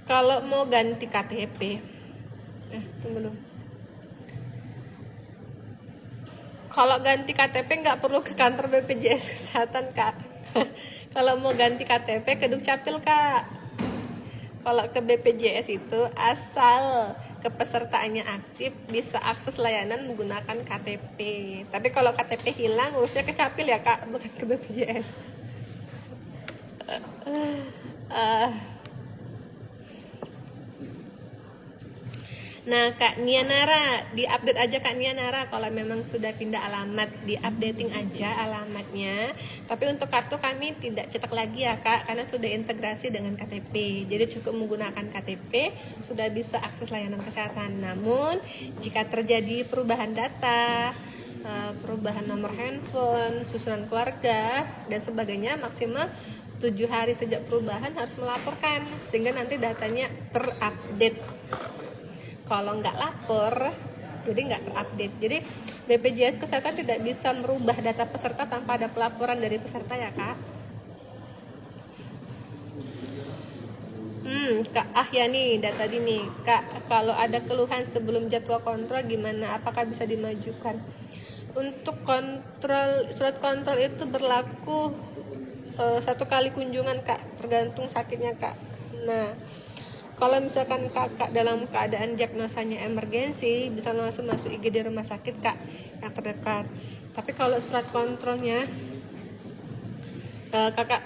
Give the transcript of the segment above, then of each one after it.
Kalau mau ganti KTP, tunggu dulu. Kalau ganti KTP nggak perlu ke kantor BPJS Kesehatan, Kak. Kalau mau ganti KTP ke Dukcapil, Kak. Kalau ke BPJS itu asal kepesertaannya aktif bisa akses layanan menggunakan KTP. Tapi kalau KTP hilang urusnya ke Capil ya, Kak, bukan ke BPJS. Nah, Kak Nianara, diupdate aja Kak Nianara kalau memang sudah pindah alamat, diupdating aja alamatnya. Tapi untuk kartu kami tidak cetak lagi ya Kak, karena sudah integrasi dengan KTP. Jadi cukup menggunakan KTP, sudah bisa akses layanan kesehatan. Namun, jika terjadi perubahan data, perubahan nomor handphone, susunan keluarga, dan sebagainya, maksimal 7 hari sejak perubahan harus melaporkan, sehingga nanti datanya terupdate. Kalau nggak lapor, jadi nggak terupdate. Jadi BPJS Kesehatan tidak bisa merubah data peserta tanpa ada pelaporan dari peserta ya Kak. Kak Ahyani, data dini Kak, kalau ada keluhan sebelum jadwal kontrol gimana? Apakah bisa dimajukan? Untuk kontrol, surat kontrol itu berlaku 1 kali kunjungan Kak, tergantung sakitnya Kak. Nah, kalau misalkan kakak dalam keadaan diagnosanya emergensi, bisa langsung masuk IGD rumah sakit Kak yang terdekat. Tapi kalau surat kontrolnya kakak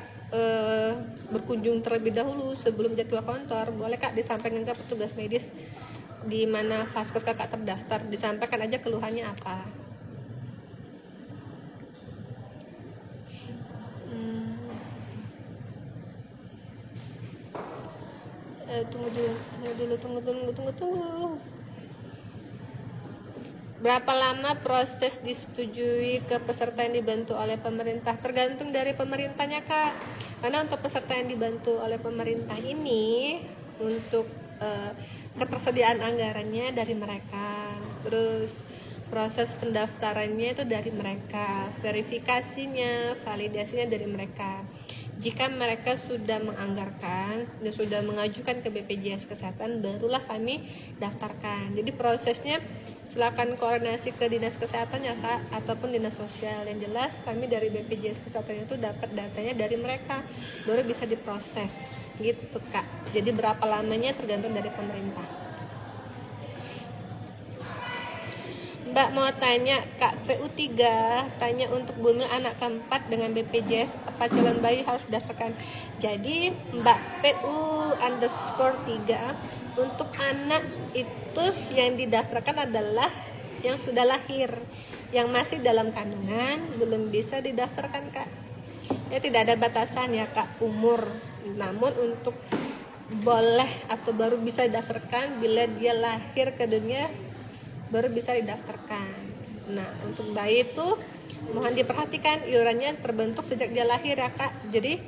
berkunjung terlebih dahulu sebelum jadwal kontrol, boleh Kak disampaikan ke petugas medis di mana vaskes kakak terdaftar, disampaikan aja keluhannya apa. Tunggu. Berapa lama proses disetujui ke peserta yang dibantu oleh pemerintah? Tergantung dari pemerintahnya Kak. Karena untuk peserta yang dibantu oleh pemerintah ini, untuk ketersediaan anggarannya dari mereka. Terus proses pendaftarannya itu dari mereka, verifikasinya, validasinya dari mereka. Jika mereka sudah menganggarkan dan sudah mengajukan ke BPJS Kesehatan, barulah kami daftarkan. Jadi prosesnya silakan koordinasi ke Dinas Kesehatan ya Kak, ataupun Dinas Sosial. Yang jelas kami dari BPJS Kesehatan itu dapat datanya dari mereka, baru bisa diproses gitu Kak. Jadi berapa lamanya tergantung dari pemerintah. Mbak mau tanya, Kak PU3 tanya untuk Bumil anak keempat dengan BPJS, apa calon bayi harus didaftarkan? Jadi Mbak PU_3 untuk anak itu yang didaftarkan adalah yang sudah lahir, yang masih dalam kandungan belum bisa didaftarkan Kak. Ya tidak ada batasan ya Kak umur, namun untuk boleh atau baru bisa didaftarkan bila dia lahir ke dunia baru bisa didaftarkan. Nah, untuk bayi itu mohon diperhatikan iurannya terbentuk sejak dia lahir ya Kak. Jadi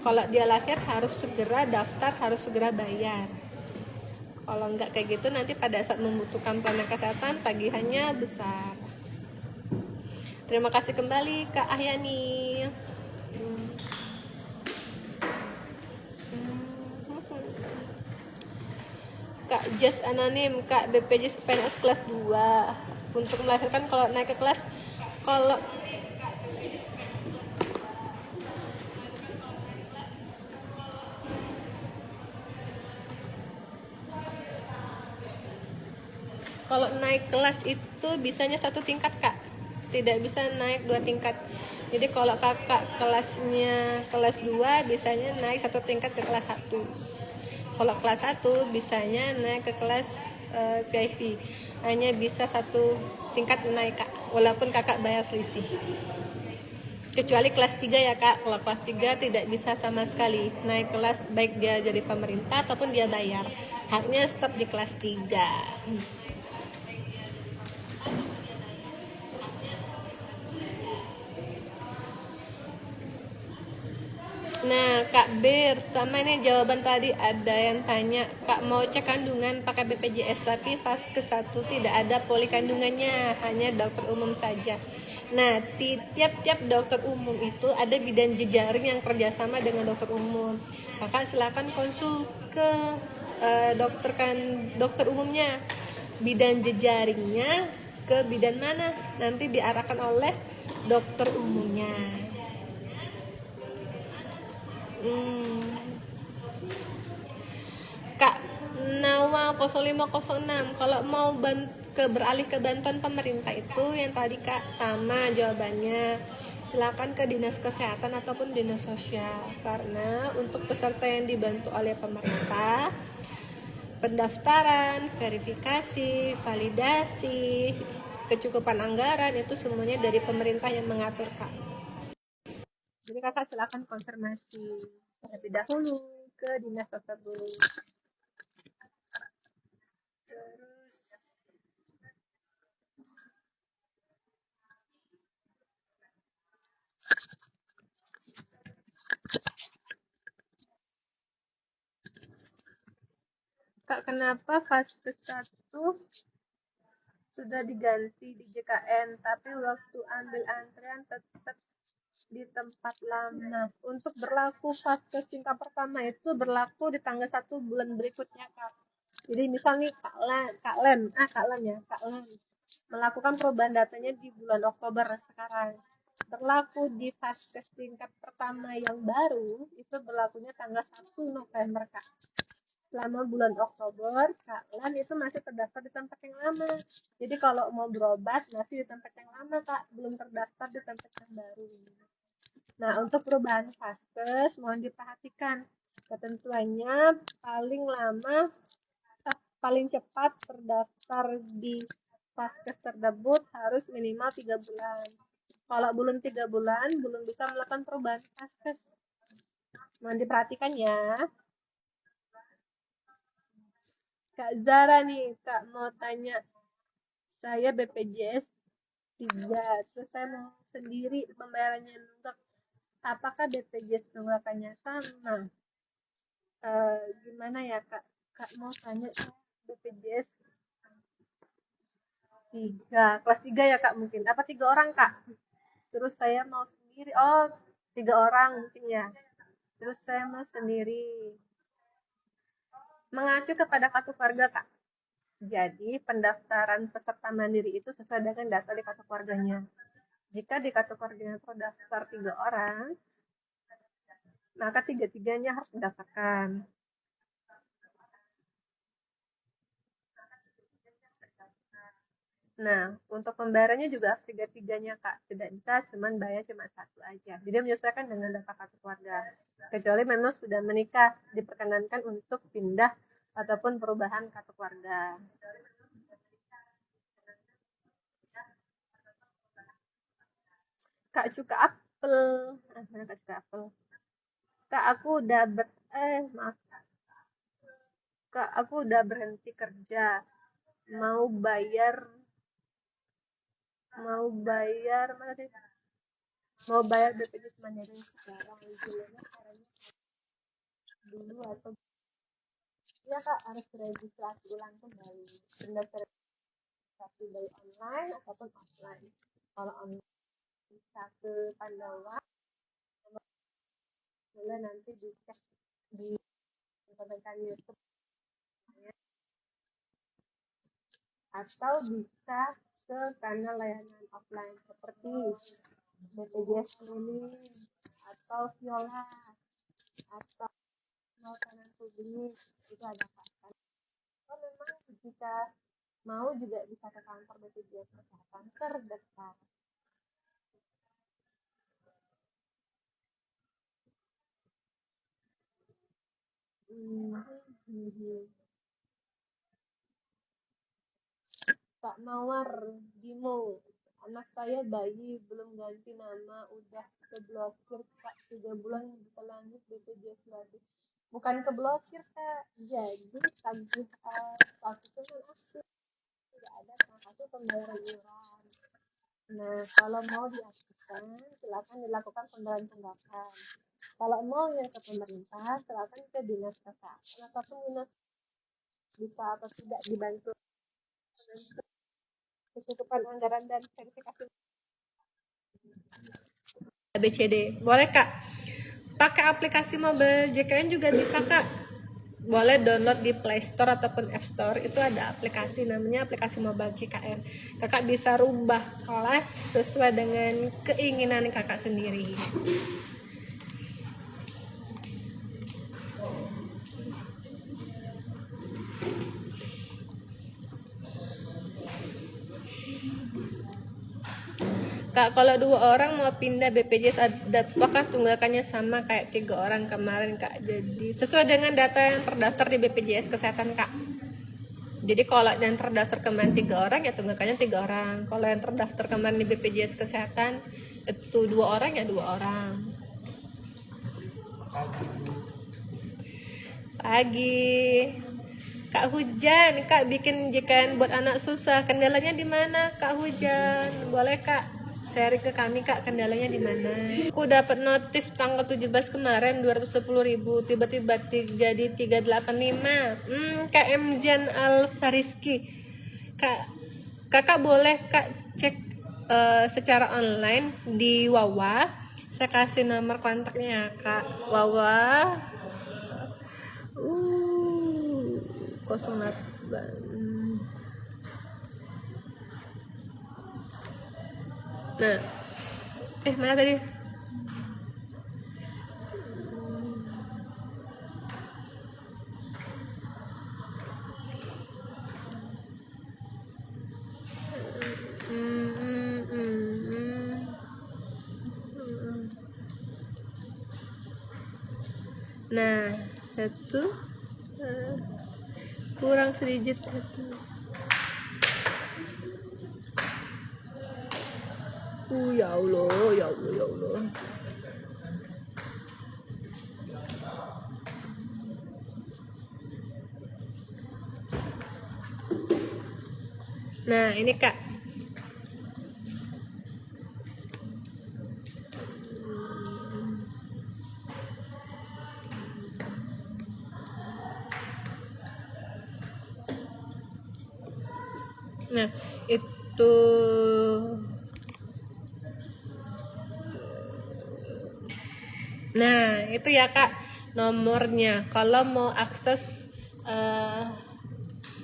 kalau dia lahir harus segera daftar, harus segera bayar. Kalau enggak kayak gitu nanti pada saat membutuhkan pelayanan kesehatan tagihannya besar. Terima kasih kembali Kak Ahyani. Kak Just Anonim, Kak BPJS PNS kelas 2 untuk melahirkan kalau naik ke kelas, kalau naik kelas itu bisanya 1 tingkat Kak, tidak bisa naik 2 tingkat. Jadi kalau kakak kelasnya kelas 2 bisanya naik 1 tingkat ke kelas 1. Kalau kelas 1 bisanya naik ke kelas VIP, hanya bisa 1 tingkat naik Kak, walaupun kakak bayar selisih. Kecuali kelas 3 ya Kak, kalau kelas 3 tidak bisa sama sekali naik kelas, baik dia dari pemerintah ataupun dia bayar, haknya stop di kelas 3. Nah, Kak Bir, sama ini jawaban tadi ada yang tanya, Kak mau cek kandungan pakai BPJS tapi fase ke 1 tidak ada poli kandungannya, hanya dokter umum saja. Nah, tiap-tiap dokter umum itu ada bidan jejaring yang kerjasama dengan dokter umum. Kakak silakan konsul ke dokter umumnya, bidan jejaringnya ke bidan mana, nanti diarahkan oleh dokter umumnya. Kak Nawa 0506, kalau mau beralih ke bantuan pemerintah itu yang tadi Kak sama jawabannya, silakan ke dinas kesehatan ataupun dinas sosial, karena untuk peserta yang dibantu oleh pemerintah, pendaftaran, verifikasi, validasi, kecukupan anggaran itu semuanya dari pemerintah yang mengatur Kak. Jadi Kakak silakan konfirmasi terlebih dahulu ke dinas tersebut. Kak, kenapa fase 1 sudah diganti di JKN, tapi waktu ambil antrian tetap di tempat lama? Untuk berlaku fase tingkat pertama itu berlaku di tanggal 1 bulan berikutnya, Kak. Jadi misalnya Kak Len melakukan perubahan datanya di bulan Oktober sekarang. Berlaku di fase tingkat pertama yang baru itu berlakunya tanggal 1 November, Kak. Selama bulan Oktober, kalian itu masih terdaftar di tempat yang lama. Jadi kalau mau berobat masih di tempat yang lama, Kak, belum terdaftar di tempat yang baru. Nah, untuk perubahan vaskes mohon diperhatikan ketentuannya, paling cepat terdaftar di vaskes tersebut harus minimal 3 bulan. Kalau belum 3 bulan belum bisa melakukan perubahan vaskes. Mohon diperhatikan ya. Kak Zara nih, Kak mau tanya, saya BPJS 3, terus saya mau sendiri pembayarannya nunggak, apakah BPJS tunggakannya sama? Gimana ya Kak? Kak mau tanya, BPJS 3, kelas 3 ya Kak mungkin, apa 3 orang Kak? Terus saya mau sendiri, oh 3 orang mungkin ya, terus saya mau sendiri. Mengacu kepada kartu keluarga Kak. Jadi, pendaftaran peserta mandiri itu sesuai dengan data di kartu keluarganya. Jika di kartu keluarganya terdaftar 3 orang, maka 3-tiganya harus mendaftarkan. Nah, untuk pembayarannya juga harus 3-tiganya, Kak. Tidak bisa bayar cuma 1 aja. Jadi menyesuaikan dengan data kartu keluarga. Kecuali memang sudah menikah, diperkenankan untuk pindah ataupun perubahan kartu keluarga. Kak Cuka Apel. Mana Kak Cuka Apel? Kak, aku udah maaf. Kak, aku udah berhenti kerja. Mau bayar mana sih? Mau bayar BPJS Mandiri sekarang. Gimana caranya? Dulu atau ya Kak, harus registrasi ulang kembali. Pendaftaran registrasi dari online ataupun offline. Kalau online bisa ke Pandawa, boleh nanti dicek di komentar YouTube, atau bisa ke kanal layanan offline seperti BPJS Cleaning atau Viola atau makanan publik, itu ada Kak. Atau memang jika mau juga bisa ke kantor BPJS Kesehatan terdekat. Kak Mawar Dimo, anak saya bayi belum ganti nama, udah keblokir Kak, 3 bulan bisa lanjut BPJS lagi. Bukan keblokir Kak, jadi tagihan statusnya non aktif, tidak ada salah satu pembayaran iuran. Nah, kalau mau diaktifkan, silakan dilakukan pembayaran tunggakan. Kalau mau ya ke pemerintah, silakan ke dinas kesehatan ataupun dinas, bisa atau tidak dibantu kecukupan anggaran dan verifikasi ABCD. Boleh Kak. Pakai aplikasi mobile JKN juga bisa Kak. Boleh download di Play Store ataupun App Store. Itu ada aplikasi namanya aplikasi mobile JKN. Kakak bisa rubah kelas sesuai dengan keinginan kakak sendiri. Kak, kalau 2 orang mau pindah BPJS, apakah tunggakannya sama kayak 3 orang kemarin Kak? Jadi sesuai dengan data yang terdaftar di BPJS Kesehatan Kak. Jadi kalau yang terdaftar kemarin 3 orang ya tunggakannya 3 orang. Kalau yang terdaftar kemarin di BPJS Kesehatan itu 2 orang ya 2 orang. Pagi. Kak Hujan, Kak bikin JKN buat anak susah. Kendalanya di mana Kak Hujan? Boleh Kak share ke kami Kak, kendalanya di mana? Aku dapat notif tanggal 17 kemarin 210.000, tiba-tiba jadi 385. Kak Emzian Alfariski. Kakak boleh Kak cek secara online di Wawa. Saya kasih nomor kontaknya Kak. Wawa 08. Nah, mana tadi? Nah, satu kurang sedikit satu. Ya Allah, ya Allah, ya Allah. Nah, ini Kak. Nah, itu ya Kak nomornya. Kalau mau akses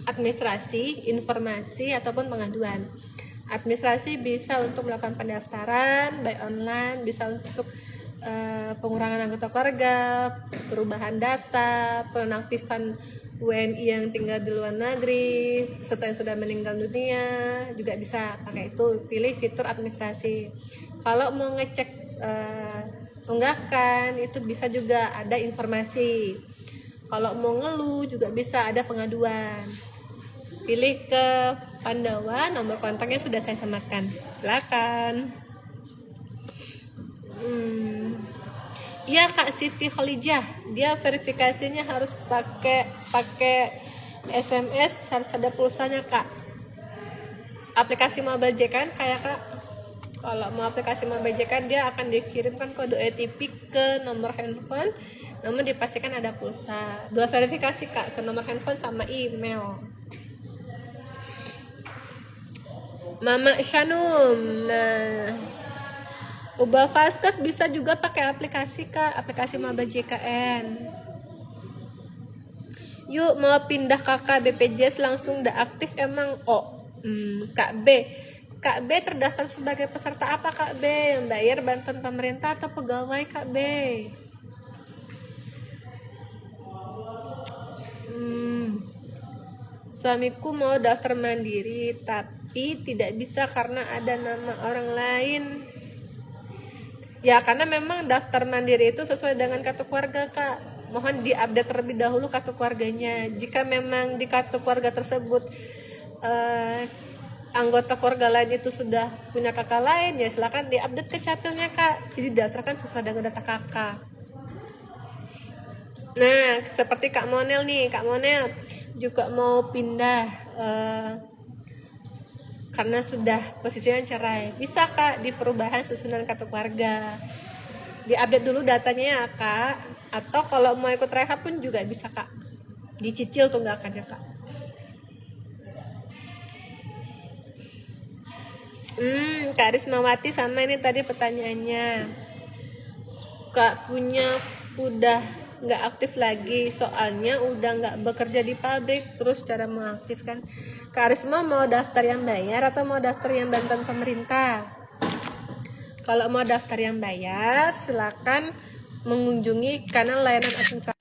administrasi, informasi ataupun pengaduan. Administrasi bisa untuk melakukan pendaftaran baik online, bisa untuk pengurangan anggota keluarga, perubahan data, penonaktifan WNI yang tinggal di luar negeri, serta yang sudah meninggal dunia, juga bisa pakai itu. Pilih fitur administrasi. Kalau mau ngecek tunggakan, itu bisa juga ada informasi. Kalau mau ngeluh juga bisa ada pengaduan. Pilih ke Pandawa, nomor kontaknya sudah saya sematkan. Silakan. Iya Kak Siti Khalijah, dia verifikasinya harus pakai SMS, harus ada pulsanya Kak. Aplikasi mobile JKN kayak Kak, kalau mau aplikasi mobile JKN dia akan dikirimkan kode OTP ke nomor handphone, namun dipastikan ada pulsa. 2 verifikasi Kak, ke nomor handphone sama email. Mama Shanum. Nah, ubah Vaskes bisa juga pakai aplikasi Kak, aplikasi mobile JKN. Yuk mau pindah kakak BPJS langsung udah aktif emang. Kak B terdaftar sebagai peserta apa Kak B? Yang bayar bantuan pemerintah atau pegawai Kak B? Suamiku mau daftar mandiri tapi tidak bisa karena ada nama orang lain. Ya karena memang daftar mandiri itu sesuai dengan kartu keluarga Kak. Mohon diupdate terlebih dahulu kartu keluarganya. Jika memang di kartu keluarga tersebut anggota keluarga lain itu sudah punya kakak lain, ya silakan diupdate ke capilnya Kak. Jadi daftarkan sesuai dengan data kakak. Nah, seperti Kak Monel nih, Kak Monel juga mau pindah karena sudah posisinya cerai. Bisa Kak di perubahan susunan kartu keluarga. diupdate dulu datanya ya kak, atau kalau mau ikut rehab pun juga bisa kak, dicicil tunggakannya kak. Kak Rismawati sama ini tadi pertanyaannya, kak punya udah nggak aktif lagi, soalnya udah nggak bekerja di pabrik. Terus cara mengaktifkan, Kak Risma mau daftar yang bayar atau mau daftar yang bantuan pemerintah? Kalau mau daftar yang bayar, silakan mengunjungi kanal layanan administrasi